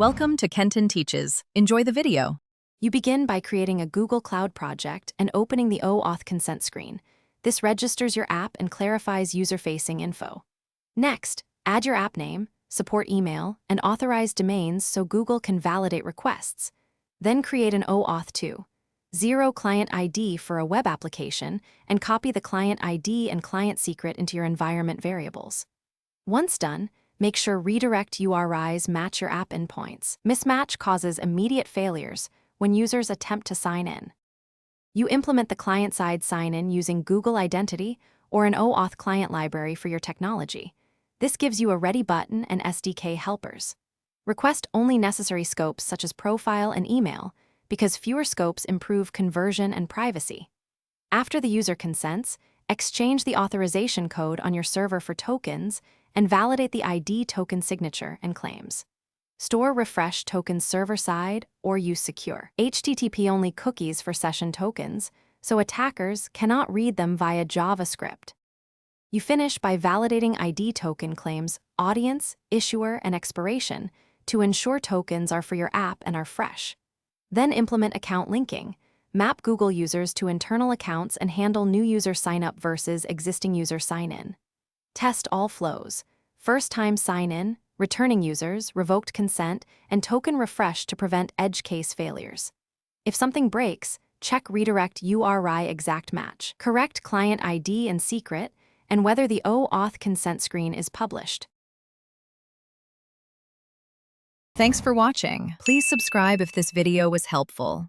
Welcome to Kenton Teaches. Enjoy the video. You begin by creating a Google Cloud project and opening the OAuth consent screen. This registers your app and clarifies user-facing info. Next, add your app name, support email, and authorized domains so Google can validate requests. Then create an OAuth 2.0 client ID for a web application and copy the client ID and client secret into your environment variables. Once done, make sure redirect URIs match your app endpoints. Mismatch causes immediate failures when users attempt to sign in. You implement the client-side sign-in using Google Identity or an OAuth client library for your technology. This gives you a ready button and SDK helpers. Request only necessary scopes such as profile and email, because fewer scopes improve conversion and privacy. After the user consents, exchange the authorization code on your server for tokens and validate the ID token signature and claims. Store refresh tokens server-side or use secure HTTP-only cookies for session tokens, so attackers cannot read them via JavaScript. You finish by validating ID token claims, audience, issuer, and expiration to ensure tokens are for your app and are fresh. Then implement account linking. Map Google users to internal accounts and handle new user sign-up versus existing user sign-in. Test all flows: first-time sign-in, returning users, revoked consent, and token refresh to prevent edge case failures. If something breaks, check redirect URI exact match, correct client ID and secret, and whether the OAuth consent screen is published. Thanks for watching. Please subscribe if this video was helpful.